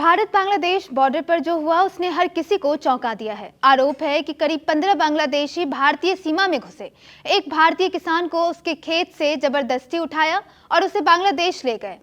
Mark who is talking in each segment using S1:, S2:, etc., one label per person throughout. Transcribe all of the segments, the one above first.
S1: Bharat Bangladesh border पर जो हुआ उसने हर किसी को चौंका दिया है। आरोप है कि करीब 15 बांग्लादेशी भारतीय सीमा में घुसे, एक भारतीय किसान को उसके खेत से जबरदस्ती उठाया और उसे बांग्लादेश ले गए।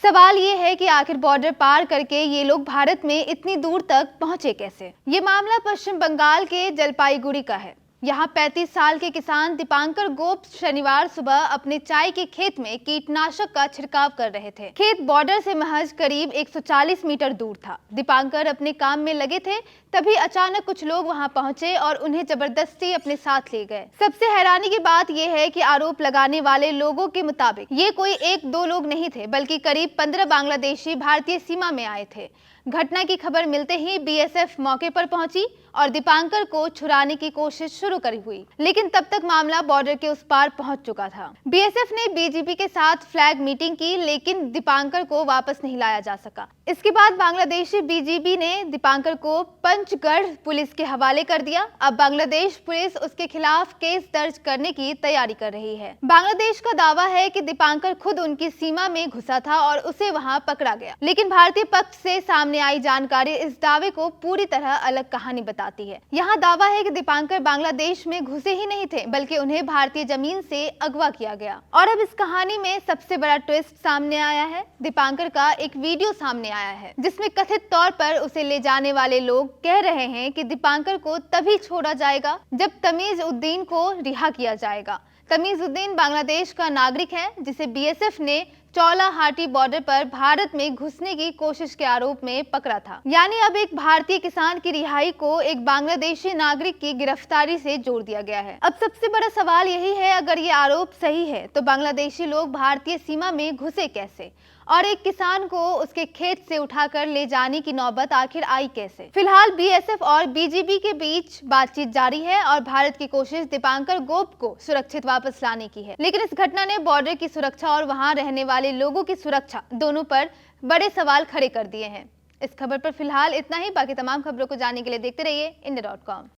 S1: सवाल ये है कि आखिर बॉर्डर पार करके ये लोग भारत में इतनी दूर तक पहुंचे कैसे। ये मामला पश्चिम बंगाल के जलपाईगुड़ी का है। यहाँ 35 साल के किसान दीपांकर गोप शनिवार सुबह अपने चाय के खेत में कीटनाशक का छिड़काव कर रहे थे। खेत बॉर्डर से महज करीब 140 मीटर दूर था। दीपांकर अपने काम में लगे थे, तभी अचानक कुछ लोग वहां पहुंचे और उन्हें जबरदस्ती अपने साथ ले गए। सबसे हैरानी की बात यह है कि आरोप लगाने वाले लोगों के मुताबिक ये कोई एक दो लोग नहीं थे, बल्कि करीब 15 बांग्लादेशी भारतीय सीमा में आए थे। घटना की खबर मिलते ही बीएसएफ मौके पर पहुंची और दीपांकर को छुड़ाने की कोशिश शुरू करी हुई, लेकिन तब तक मामला बॉर्डर के उस पार पहुंच चुका था। बीएसएफ ने बीजीपी के साथ फ्लैग मीटिंग की, लेकिन दीपांकर को वापस नहीं लाया जा सका। इसके बाद बांग्लादेशी बीजीपी ने दीपांकर को पंचगढ़ पुलिस के हवाले कर दिया। अब बांग्लादेश पुलिस उसके खिलाफ केस दर्ज करने की तैयारी कर रही है। बांग्लादेश का दावा है कि दीपांकर खुद उनकी सीमा में घुसा था और उसे वहां पकड़ा गया, लेकिन भारतीय पक्ष से सामने आई जानकारी इस दावे को पूरी तरह अलग कहानी बताती है। यहाँ दावा है कि दीपांकर बांग्लादेश में घुसे ही नहीं थे, बल्कि उन्हें भारतीय जमीन से अगवा किया गया। और अब इस कहानी में सबसे बड़ा ट्विस्ट सामने आया है। दीपांकर का एक वीडियो सामने आया है, जिसमें कथित तौर पर उसे ले जाने वाले लोग कह रहे हैं कि दीपांकर को तभी छोड़ा जाएगा जब तमीज उद्दीन को रिहा किया जाएगा। तमीज उद्दीन बांग्लादेश का नागरिक है, जिसे बीएसएफ ने चौलाहाटी बॉर्डर पर भारत में घुसने की कोशिश के आरोप में पकड़ा था। यानी अब एक भारतीय किसान की रिहाई को एक बांग्लादेशी नागरिक की गिरफ्तारी से जोड़ दिया गया है। अब सबसे बड़ा सवाल यही है, अगर ये आरोप सही है तो बांग्लादेशी लोग भारतीय सीमा में घुसे कैसे, और एक किसान को उसके खेत से उठाकर ले जाने की नौबत आखिर आई कैसे। फिलहाल बीएसएफ और बीजीपी के बीच बातचीत जारी है और भारत की कोशिश दीपांकर गोप को सुरक्षित वापस लाने की है। लेकिन इस घटना ने बॉर्डर की सुरक्षा और वहां रहने वाले लोगों की सुरक्षा दोनों पर बड़े सवाल खड़े कर दिए हैं। इस खबर पर फिलहाल इतना ही। बाकी तमाम खबरों को जानने के लिए देखते रहिए India.com।